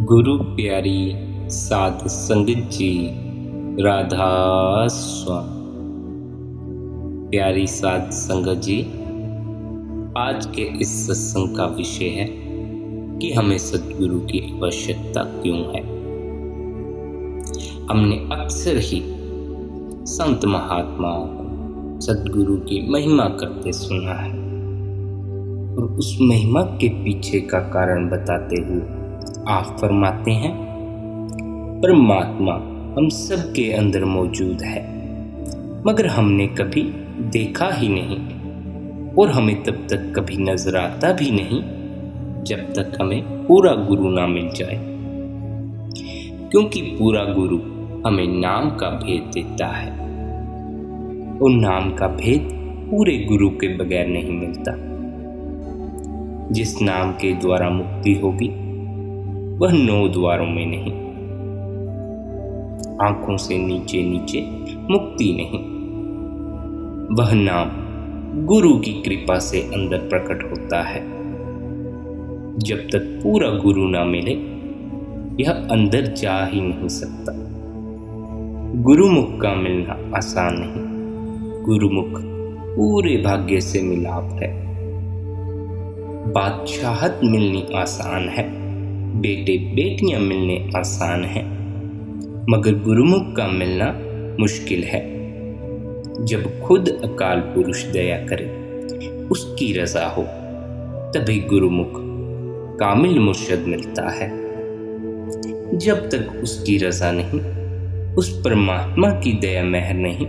गुरु प्यारी साध संगत जी, राधा स्वामी। प्यारी साध संगत जी, आज के इस सत्संग का विषय है कि हमें सद्गुरु की आवश्यकता क्यों है। हमने अक्सर ही संत महात्माओं को सद्गुरु की महिमा करते सुना है और उस महिमा के पीछे का कारण बताते हुए आप फरमाते हैं, परमात्मा हम सबके अंदर मौजूद है, मगर हमने कभी देखा ही नहीं और हमें तब तक कभी नजर आता भी नहीं जब तक हमें पूरा गुरु ना मिल जाए। क्योंकि पूरा गुरु हमें नाम का भेद देता है और नाम का भेद पूरे गुरु के बगैर नहीं मिलता। जिस नाम के द्वारा मुक्ति होगी वह 9 द्वारों में नहीं, आंखों से नीचे नीचे मुक्ति नहीं। वह नाम गुरु की कृपा से अंदर प्रकट होता है। जब तक पूरा गुरु ना मिले यह अंदर जा ही नहीं सकता। गुरुमुख का मिलना आसान नहीं, गुरुमुख पूरे भाग्य से मिलाप है। बादशाहत मिलनी आसान है, बेटे बेटियां मिलने आसान है, मगर गुरुमुख का मिलना मुश्किल है। जब खुद अकाल पुरुष दया करे, उसकी रजा हो, तभी गुरुमुख कामिल मुर्शद मिलता है। जब तक उसकी रजा नहीं, उस परमात्मा की दया मेहर नहीं,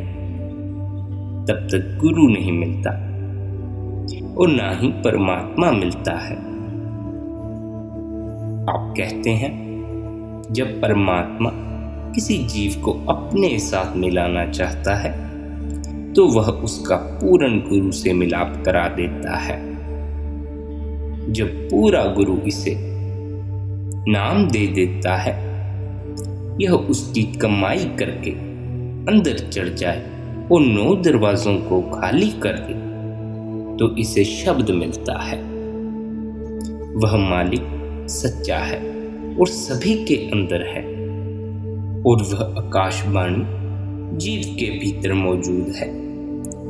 तब तक गुरु नहीं मिलता और ना ही परमात्मा मिलता है। आप कहते हैं, जब परमात्मा किसी जीव को अपने साथ मिलाना चाहता है तो वह उसका पूर्ण गुरु से मिलाप करा देता है। जब पूरा गुरु इसे नाम दे देता है, यह उसकी कमाई करके अंदर चढ़ जाए और 9 दरवाजों को खाली कर दे तो इसे शब्द मिलता है। वह मालिक सच्चा है और सभी के अंदर है और वह आकाशवाणी जीव के भीतर मौजूद है,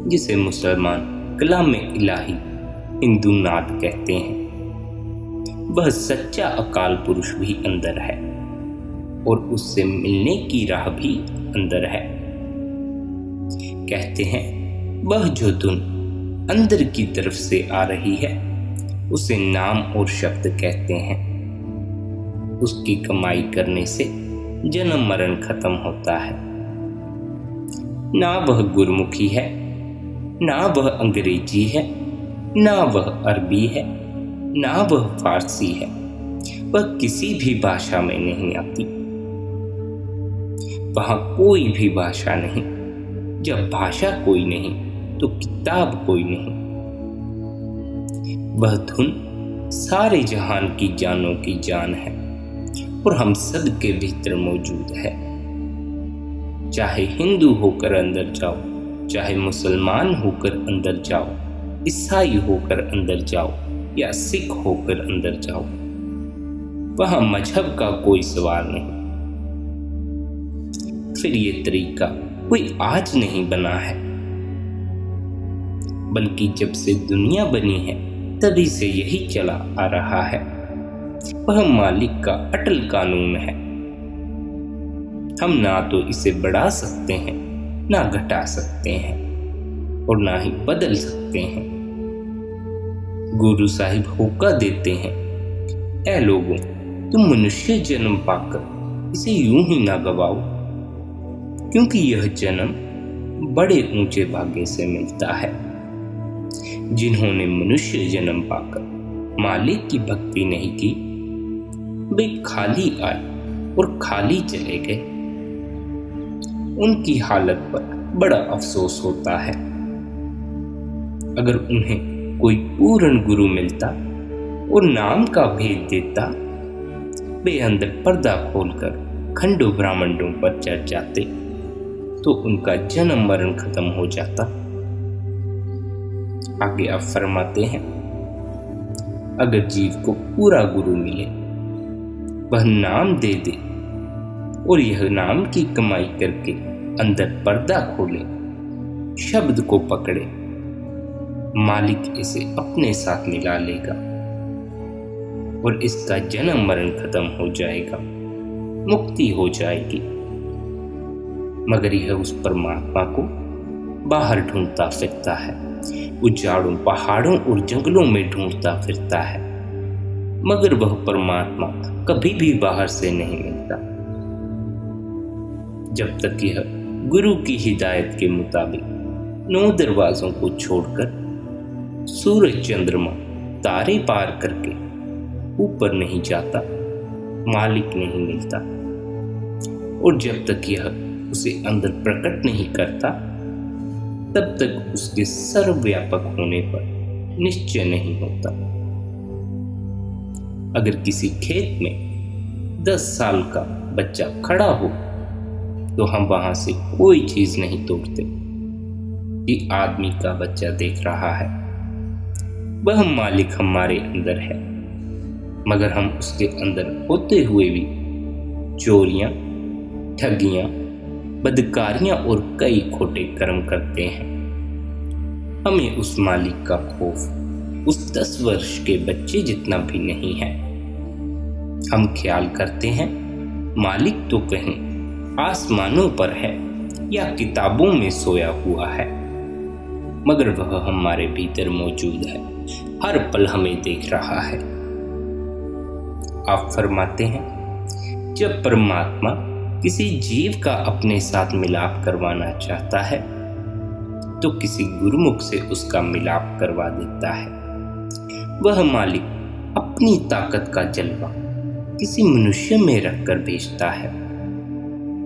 जिसे मुसलमान कलामे इलाही हिंदू नाद कहते हैं। वह सच्चा अकाल पुरुष भी अंदर है और उससे मिलने की राह भी अंदर है। कहते हैं, वह जो धुन अंदर की तरफ से आ रही है उसे नाम और शब्द कहते हैं। उसकी कमाई करने से जन्म मरण खत्म होता है। ना वह गुरमुखी है, ना वह अंग्रेजी है, ना वह अरबी है, ना वह फारसी है। वह किसी भी भाषा में नहीं आती। वहां कोई भी भाषा नहीं। जब भाषा कोई नहीं तो किताब कोई नहीं। वह धुन सारे जहान की जानों की जान है और हम सब के भीतर मौजूद है। चाहे हिंदू होकर अंदर जाओ, चाहे मुसलमान होकर अंदर जाओ, ईसाई होकर अंदर जाओ या सिख होकर अंदर जाओ, वहां मजहब का कोई सवाल नहीं। फिर ये तरीका कोई आज नहीं बना है, बल्कि जब से दुनिया बनी है तभी से यही चला आ रहा है। वह मालिक का अटल कानून है। हम ना तो इसे बढ़ा सकते हैं, ना घटा सकते हैं और ना ही बदल सकते हैं। गुरु साहिब होका देते हैं, ऐ लोगों, तुम मनुष्य जन्म पाकर इसे यूं ही ना गवाओ, क्योंकि यह जन्म बड़े ऊंचे भाग्य से मिलता है। जिन्होंने मनुष्य जन्म पाकर मालिक की भक्ति नहीं की, वे खाली आए और खाली चले गए। उनकी हालत पर बड़ा अफसोस होता है। अगर उन्हें कोई पूर्ण गुरु मिलता और नाम का भेद देता, वे अंदर पर्दा खोलकर खंडों ब्रह्मांडों पर चढ़ जाते तो उनका जन्म मरण खत्म हो जाता। आगे आप फरमाते हैं, अगर जीव को पूरा गुरु मिले वह नाम दे दे और यह नाम की कमाई करके अंदर पर्दा खोले, शब्द को पकड़े, मालिक इसे अपने साथ मिला लेगा और इसका जन्म मरण खत्म हो जाएगा, मुक्ति हो जाएगी। मगर यह उस परमात्मा को बाहर ढूंढता फिरता है, उजाड़ों, पहाड़ों और जंगलों में ढूंढता फिरता है, मगर वह परमात्मा कभी भी बाहर से नहीं मिलता। जब तक यह गुरु की हिदायत के मुताबिक 9 दरवाजों को छोड़कर सूरज, चंद्रमा, तारे पार करके ऊपर नहीं जाता, मालिक नहीं मिलता। और जब तक यह उसे अंदर प्रकट नहीं करता, तब तक उसके सर्वव्यापक होने पर निश्चय नहीं होता। अगर किसी खेत में 10 साल का बच्चा खड़ा हो तो हम वहां से कोई चीज नहीं तोड़ते कि आदमी का बच्चा देख रहा है। वह मालिक हमारे अंदर है, मगर हम उसके अंदर होते हुए भी चोरियां, ठगियां, बदकारियां और कई खोटे कर्म करते हैं। हमें उस मालिक का खौफ उस 10 वर्ष के बच्चे जितना भी नहीं है। हम ख्याल करते हैं मालिक तो कहीं आसमानों पर है या किताबों में सोया हुआ है, मगर वह हमारे भीतर मौजूद है, हर पल हमें देख रहा है। आप फरमाते हैं, जब परमात्मा किसी जीव का अपने साथ मिलाप करवाना चाहता है तो किसी गुरुमुख से उसका मिलाप करवा देता है। वह मालिक अपनी ताकत का जलवा किसी मनुष्य में रखकर भेजता है,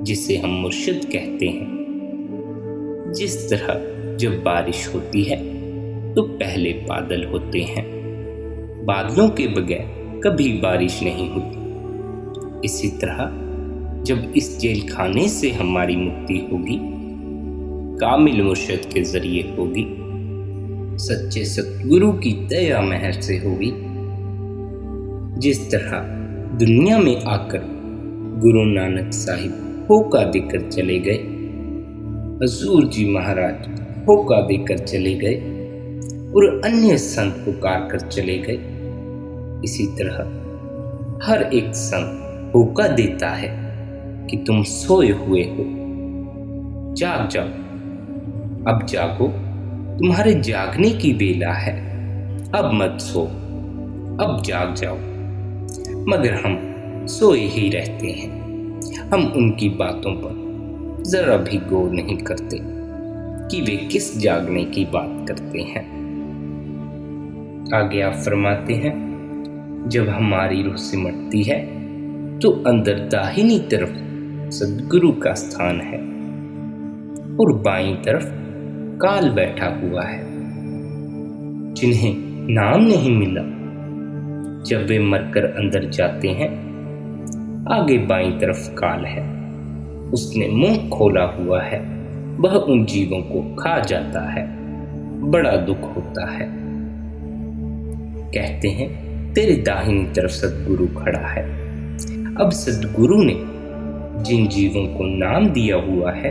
जिसे हम मुर्शिद कहते हैं। जिस तरह जब बारिश होती है तो पहले बादल होते हैं, बादलों के बगैर कभी बारिश नहीं होती। इसी तरह जब इस जेल खाने से हमारी मुक्ति होगी, कामिल मुर्शिद के जरिए होगी, सच्चे सतगुरु की दया महर से होगी। जिस तरह दुनिया में आकर गुरु नानक साहिब होका देकर चले गए, हजूर जी महाराज होका देकर चले गए और अन्य संत पुकार कर चले गए, इसी तरह हर एक संत होका देता है कि तुम सोए हुए हो, जाग जाओ, अब जागो, तुम्हारे जागने की बेला है, अब मत सो, अब जाग जाओ। मगर हम सोए ही रहते हैं, हम उनकी बातों पर जरा भी गौर नहीं करते कि वे किस जागने की बात करते हैं। आगे आप फरमाते हैं, जब हमारी रूह सिमटती है तो अंदर दाहिनी तरफ सद्गुरु का स्थान है और बाईं तरफ काल बैठा हुआ है, जिन्हें नाम नहीं मिला। जब वे मरकर अंदर जाते हैं, आगे बाईं तरफ काल है, उसने मुंह खोला हुआ है, वह उन जीवों को खा जाता है, बड़ा दुख होता है। कहते हैं, तेरे दाहिनी तरफ सद्गुरु खड़ा है। अब सद्गुरु ने जिन जीवों को नाम दिया हुआ है,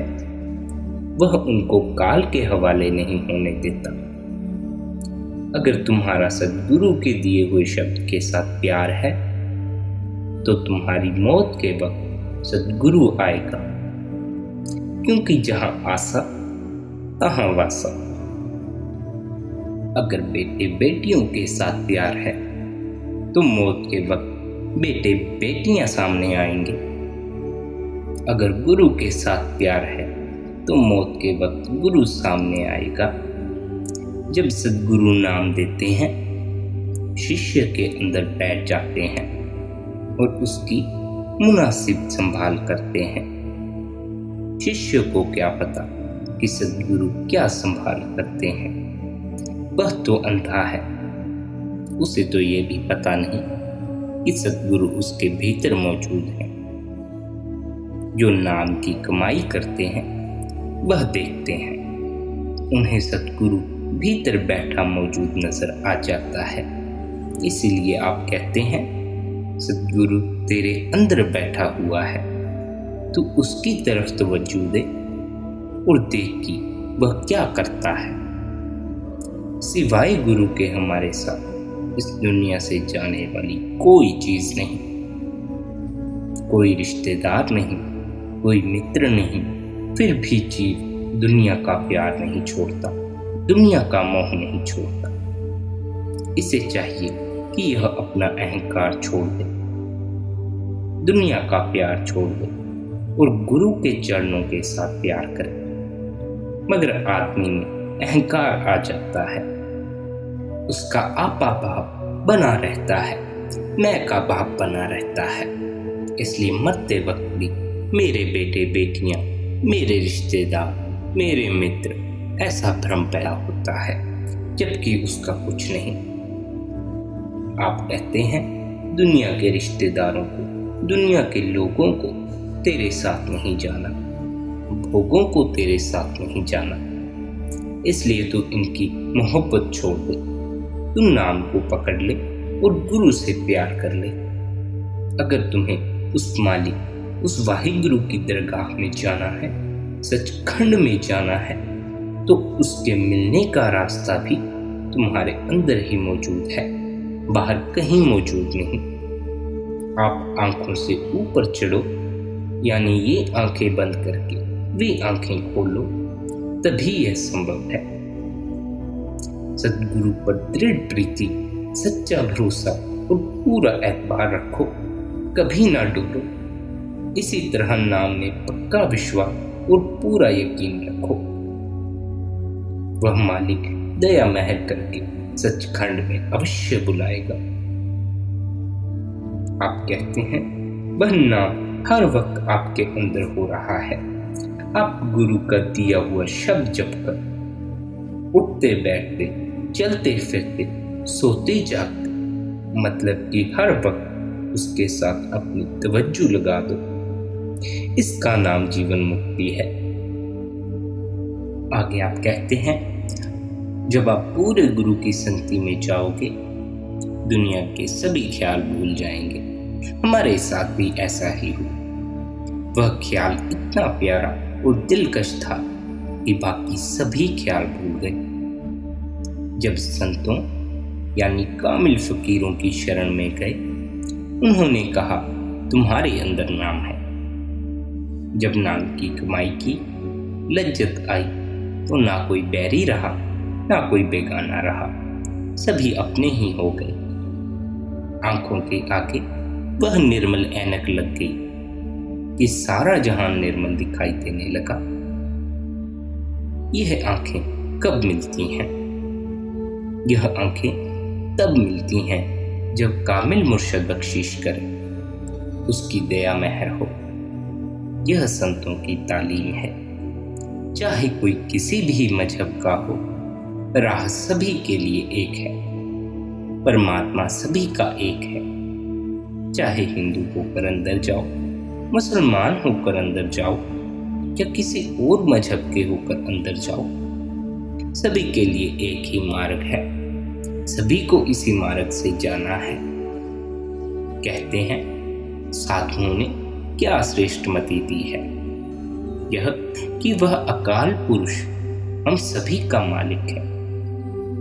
वह उनको काल के हवाले नहीं होने देता। अगर तुम्हारा सद्गुरु के दिए हुए शब्द के साथ प्यार है तो तुम्हारी मौत के वक्त सद्गुरु आएगा, क्योंकि जहां आशा तहां वासा। अगर बेटे बेटियों के साथ प्यार है तो मौत के वक्त बेटे बेटियां सामने आएंगे। अगर गुरु के साथ प्यार है तो मौत के वक्त गुरु सामने आएगा। जब सद्गुरु नाम देते हैं, शिष्य के अंदर बैठ जाते हैं और उसकी मुनासिब संभाल करते हैं। शिष्य को क्या पता कि सद्गुरु क्या संभाल करते हैं, वह तो अंधा है, उसे तो ये भी पता नहीं कि सद्गुरु उसके भीतर मौजूद है। जो नाम की कमाई करते हैं वह देखते हैं, उन्हें सद्गुरु भीतर बैठा मौजूद नजर आ जाता है। इसीलिए आप कहते हैं, सद्गुरु तेरे अंदर बैठा हुआ है, तू उसकी तरफ तवज्जो दे और देख कि वह क्या करता है। सिवाय गुरु के हमारे साथ इस दुनिया से जाने वाली कोई चीज नहीं, कोई रिश्तेदार नहीं, कोई मित्र नहीं। फिर भी जीव दुनिया का प्यार नहीं छोड़ता, दुनिया का मोह नहीं छोड़ता। इसे चाहिए कि यह अपना अहंकार छोड़ दे, दुनिया का प्यार छोड़ दे और गुरु के चरणों के साथ प्यार करे। मगर आदमी में अहंकार आ जाता है, उसका आपा भाव बना रहता है, मैं का भाव बना रहता है। इसलिए मरते वक्त भी मेरे बेटे बेटियां, मेरे रिश्तेदार, मेरे मित्र, ऐसा भ्रम पैदा होता है, जबकि उसका कुछ नहीं। आप कहते हैं दुनिया के रिश्तेदारों को, दुनिया के लोगों को तेरे साथ नहीं जाना, भोगों को तेरे साथ नहीं जाना, इसलिए तू इनकी मोहब्बत छोड़ दे। तू नाम को पकड़ ले और गुरु से प्यार कर ले। अगर तुम्हें उस मालिक, उस वाहिगुरु की दरगाह में जाना है, सचखंड में जाना है, तो उसके मिलने का रास्ता भी तुम्हारे अंदर ही मौजूद है, बाहर कहीं मौजूद नहीं। आप आंखों से ऊपर चढ़ो, यानी ये आंखें बंद करके वे आंखें खोलो, तभी यह संभव है। सद्गुरु पर दृढ़ प्रीति, सच्चा भरोसा और पूरा एतबार रखो, कभी ना डरो। इसी तरह नाम में पक्का विश्वास और पूरा यकीन रखो। वह मालिक दया महर करके सचखंड में अवश्य बुलाएगा। आप कहते हैं वह नाम हर वक्त आपके अंदर हो रहा है। आप गुरु का दिया हुआ शब्द जप कर उठते बैठते, चलते फिरते, सोते जागते, मतलब कि हर वक्त उसके साथ अपनी तवज्जो लगा दो। इसका नाम जीवन मुक्ति है। आगे आप कहते हैं जब आप पूरे गुरु की संगति में जाओगे, दुनिया के सभी ख्याल भूल जाएंगे। हमारे साथ भी ऐसा ही हुआ। वह ख्याल इतना प्यारा और दिलकश था कि बाकी सभी ख्याल भूल गए। जब संतों यानी कामिल फकीरों की शरण में गए, उन्होंने कहा तुम्हारे अंदर नाम है। जब नाम की कमाई की लज्जत आई तो ना कोई बैरी रहा, ना कोई बेगाना रहा, सभी अपने ही हो गए। आंखों के आगे वह निर्मल ऐनक लग गई कि सारा जहां निर्मल दिखाई देने लगा। यह आंखें कब मिलती हैं? यह आंखें तब मिलती हैं जब कामिल मुर्शद बख्शिश करे, उसकी दया महर हो। यह संतों की तालीम है। चाहे कोई किसी भी मजहब का हो, राह सभी के लिए एक है, परमात्मा सभी का एक है। चाहे हिंदू होकर अंदर जाओ, मुसलमान होकर अंदर जाओ, या किसी और मजहब के होकर अंदर जाओ, सभी के लिए एक ही मार्ग है। सभी को इसी मार्ग से जाना है। कहते हैं साधुओं ने क्या श्रेष्ठ मति दी है, यह कि वह अकाल पुरुष हम सभी का मालिक है।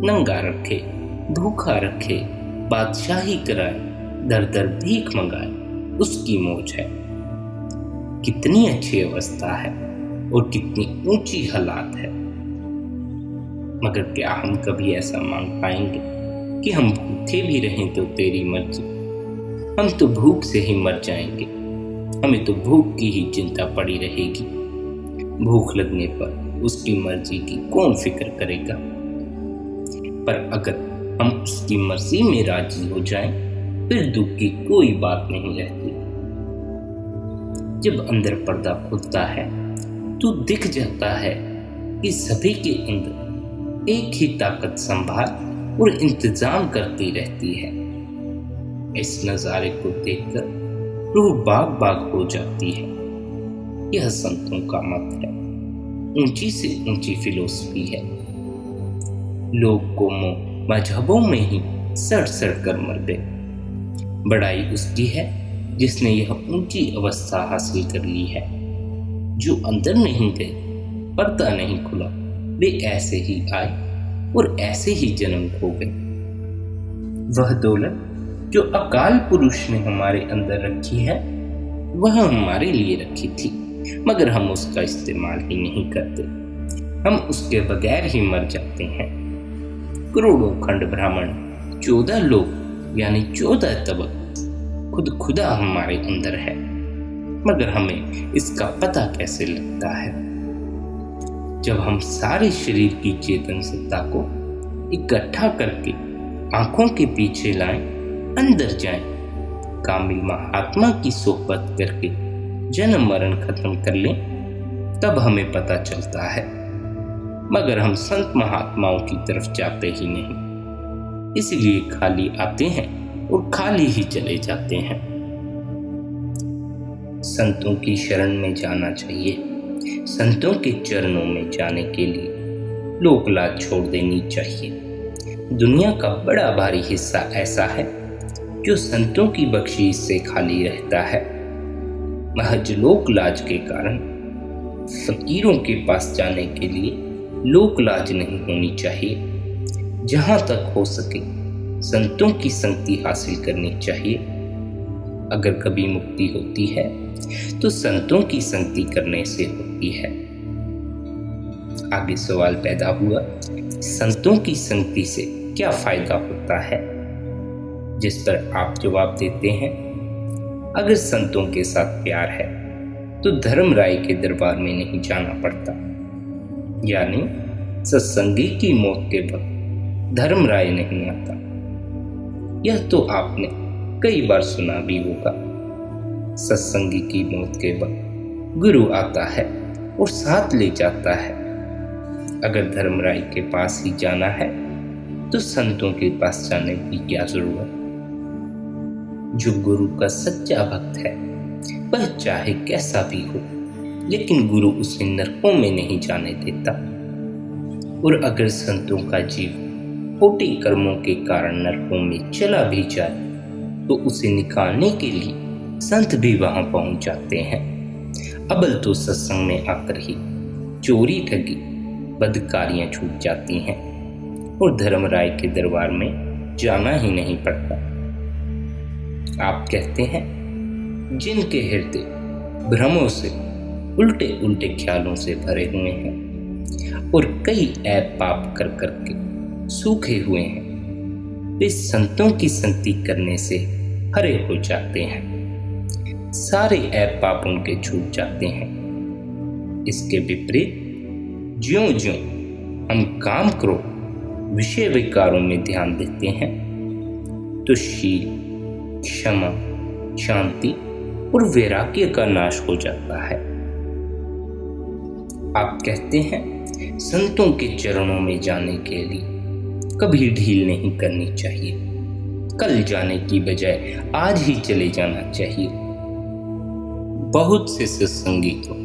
नंगा रखे, भूखा रखे, बादशाही कराए, दर दर भीख मंगाए, उसकी मौज है। कितनी अच्छी अवस्था है और कितनी ऊंची हालात है। मगर क्या हम कभी ऐसा मांग पाएंगे कि हम भूखे भी रहें तो तेरी मर्जी? हम तो भूख से ही मर जाएंगे। हमें तो भूख की ही चिंता पड़ी रहेगी। भूख लगने पर उसकी मर्जी की कौन फिक्र करेगा? पर अगर हम उसकी मर्जी में राजी हो जाएं, फिर दुख की कोई बात नहीं रहती। जब अंदर पर्दा खुलता है तो दिख जाता है कि सभी के अंदर एक ही ताकत संभाल और इंतजाम करती रहती है। इस नजारे को देखकर रूह बाग बाग हो जाती है। यह संतों का मत है, ऊंची से ऊंची फिलोसफी है। लोग कौमों मजहबों में ही सड़ सड़ कर मर गए। बड़ाई उसकी है जिसने यह ऊंची अवस्था हासिल कर ली है। जो अंदर नहीं गए, पर्दा नहीं खुला, वे ऐसे ही आए और ऐसे ही जन्म खो गए। वह दौलत जो अकाल पुरुष ने हमारे अंदर रखी है, वह हमारे लिए रखी थी, मगर हम उसका इस्तेमाल ही नहीं करते। हम उसके बगैर ही मर जाते हैं। करोड़ों खंड ब्राह्मण, 14 लोग यानी 14 तबक खुद खुदा हमारे अंदर है, मगर हमें इसका पता कैसे लगता है? जब हम सारे शरीर की चेतन सत्ता को इकट्ठा करके आंखों के पीछे लाएं, अंदर जाएं, कामिल महात्मा की सोहबत करके जन्म मरण खत्म कर लें, तब हमें पता चलता है। मगर हम संत महात्माओं की तरफ जाते ही नहीं, इसलिए खाली आते हैं और खाली ही चले जाते हैं। संतों की शरण में जाना चाहिए। संतों के चरणों में जाने के लिए लोक लाज छोड़ देनी चाहिए। दुनिया का बड़ा भारी हिस्सा ऐसा है जो संतों की बख्शीश से खाली रहता है। महज लोक लाज के कारण फकीरों के पास जाने के लिए लोक लाज नहीं होनी चाहिए। जहां तक हो सके संतों की संगति हासिल करनी चाहिए। अगर कभी मुक्ति होती है तो संतों की संगति करने से होती है। आगे सवाल पैदा हुआ, संतों की संगति से क्या फायदा होता है? जिस पर आप जवाब देते हैं, अगर संतों के साथ प्यार है तो धर्मराय के दरबार में नहीं जाना पड़ता। यानी सत्संगी की मौत के वक्त धर्मराय नहीं आता। यह तो आपने कई बार सुना भी होगा। सत्संगी की मौत के वक्त गुरु आता है और साथ ले जाता है। अगर धर्मराय के पास ही जाना है तो संतों के पास जाने की क्या जरूरत? जो गुरु का सच्चा भक्त है वह चाहे कैसा भी हो, लेकिन गुरु उसे नरकों में नहीं जाने देता। और अगर संतों का जीव खोटे कर्मों के कारण नरकों में चला भी जाए तो उसे निकालने के लिए संत भी वहां पहुंच जाते हैं। अबल तो सत्संग में आकर ही चोरी ठगी बदकारियां छूट जाती हैं और धर्मराय के दरबार में जाना ही नहीं पड़ता। आप कहते हैं जिनके हृदय भ्रमों से, उल्टे उल्टे ख्यालों से भरे हुए हैं और कई ऐप पाप कर करके सूखे हुए हैं, वे संतों की संगति करने से हरे हो जाते हैं। सारे ऐप पाप उनके छूट जाते हैं। इसके विपरीत ज्यों ज्यों हम काम क्रोध विषय विकारों में ध्यान देते हैं तो शील, क्षमा, शांति और वैराग्य का नाश हो जाता है। आप कहते हैं संतों के चरणों में जाने के लिए कभी ढील नहीं करनी चाहिए। कल जाने की बजाय आज ही चले जाना चाहिए। बहुत से सत्संगी तो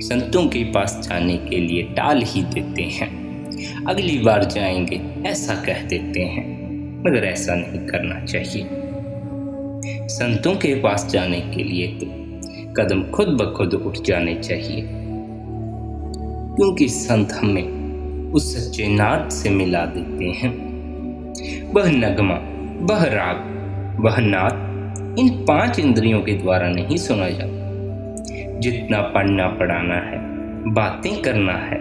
संतों के पास जाने के लिए टाल ही देते हैं। अगली बार जाएंगे ऐसा कह देते हैं, मगर ऐसा नहीं करना चाहिए। संतों के पास जाने के लिए तो कदम खुद ब खुद उठ जाने चाहिए, क्योंकि संत हमें उस सच्चे नाद से मिला देते हैं। वह नगमा, वह राग, वह नाद इन 5 इंद्रियों के द्वारा नहीं सुना जाता। जितना पढ़ना पढ़ाना है, बातें करना है,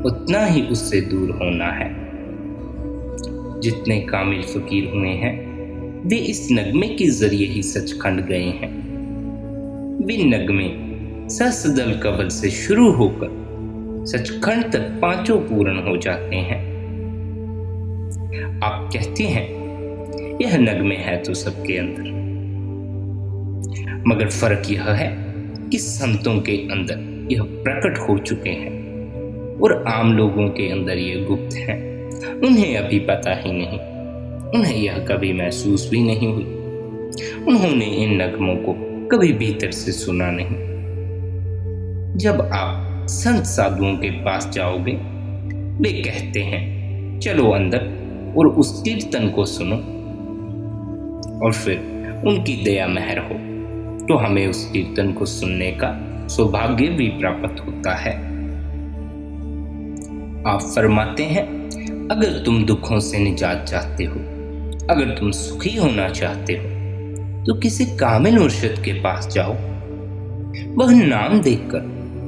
उतना ही उससे दूर होना है। जितने कामिल फकीर हुए हैं वे इस नगमे के जरिए ही सचखंड गए हैं। वे नगमे ससदल कबल से शुरू होकर सचखंड तक 5 पूर्ण हो जाते हैं। आप कहते हैं यह नगमे है तो सबके अंदर, मगर फर्क यह है कि संतों के अंदर यह प्रकट हो चुके हैं और आम लोगों के अंदर ये गुप्त हैं। उन्हें अभी पता ही नहीं, उन्हें यह कभी महसूस भी नहीं हुई। उन्होंने इन नगमों को कभी भीतर से सुना नहीं। जब आप संत साधुओं के पास जाओगे, वे कहते हैं चलो अंदर और उस कीर्तन को सुनो, और फिर उनकी दया मेहर हो तो हमें उस कीर्तन को सुनने का सौभाग्य भी प्राप्त होता है। आप फरमाते हैं, अगर तुम दुखों से निजात चाहते हो, अगर तुम सुखी होना चाहते हो, तो किसी कामिल मुर्शिद के पास जाओ। वह नाम देखकर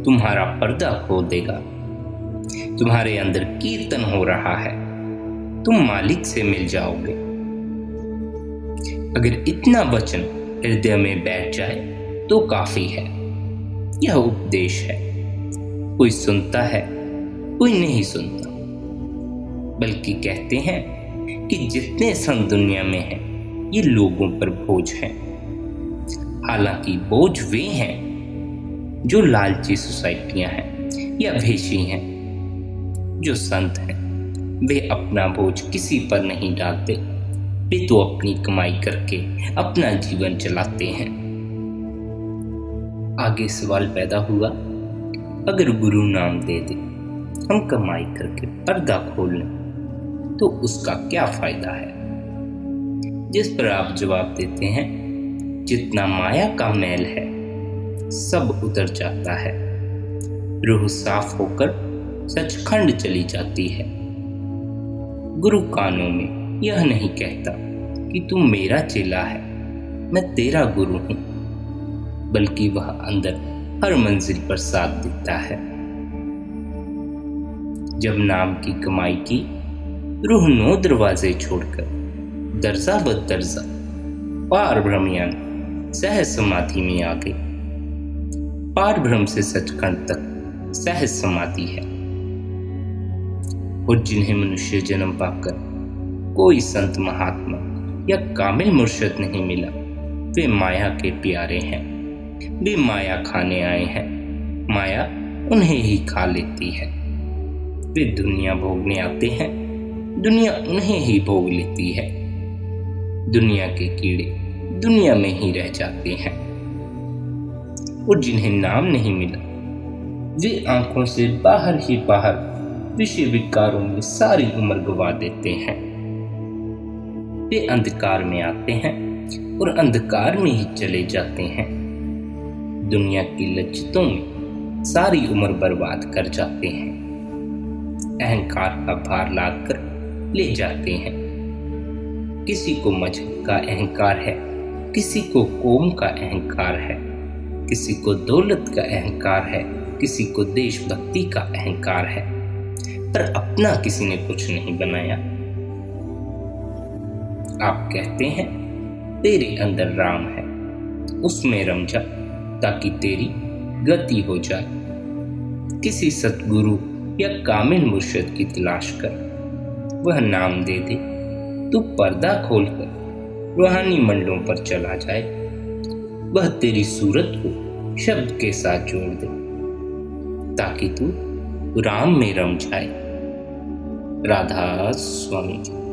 तुम्हारा पर्दा खोल देगा। तुम्हारे अंदर कीर्तन हो रहा है, तुम मालिक से मिल जाओगे। अगर इतना वचन हृदय में बैठ जाए तो काफी है। यह उपदेश है। कोई सुनता है, कोई नहीं सुनता। बल्कि कहते हैं कि जितने संत दुनिया में हैं, ये लोगों पर बोझ हैं। हालांकि बोझ वे हैं जो लालची सोसाइटियां हैं या भेषी हैं। जो संत हैं वे अपना बोझ किसी पर नहीं डालते। वे तो अपनी कमाई करके अपना जीवन चलाते हैं। आगे सवाल पैदा हुआ, अगर गुरु नाम दे दे, हम कमाई करके पर्दा खोल लें तो उसका क्या फायदा है? जिस पर आप जवाब देते हैं, जितना माया का मैल है सब उतर जाता है। रूह साफ होकर सचखंड चली जाती है। गुरु कानों में यह नहीं कहता कि तू मेरा चेला है, मैं तेरा गुरु हूं, बल्कि वह अंदर हर मंजिल पर साथ देता है। जब नाम की कमाई की, रूह 9 दरवाजे छोड़कर दर्जा ब दर्जा पार ब्रह्म यानी सहज समाधि में आ गई। पार ब्रह्म से सचखंड तक सहज समाधि है। और जिन्हें मनुष्य जन्म पाकर कोई संत महात्मा या कामिल मुर्शिद नहीं मिला, वे माया के प्यारे हैं। वे माया खाने आए हैं, माया उन्हें ही खा लेती है। वे दुनिया भोगने आते हैं, दुनिया उन्हें ही भोग लेती है। दुनिया के कीड़े दुनिया में ही रह जाते हैं। और जिन्हें नाम नहीं मिला, वे आंखों से बाहर ही बाहर विषय विकारों में सारी उम्र गवा देते हैं। वे अंधकार में आते हैं और अंधकार में ही चले जाते हैं। दुनिया की लज्जतों में सारी उम्र बर्बाद कर जाते हैं। अहंकार का भार लादकर ले जाते हैं। किसी को मजहब का अहंकार है, किसी को कौम का अहंकार है, किसी को दौलत का अहंकार है, किसी को देशभक्ति का अहंकार है, पर अपना किसी ने कुछ नहीं बनाया। आप कहते हैं तेरे अंदर राम है, उसमें रम जा ताकि तेरी गति हो जाए। किसी सतगुरु या कामिल मुर्शिद की तलाश कर, वह नाम दे दे तो पर्दा खोलकर रूहानी मंडलों पर चला जाए। वह तेरी सूरत को शब्द के साथ जोड़ दे ताकि तू राम में रम जाए। राधा स्वामी जी।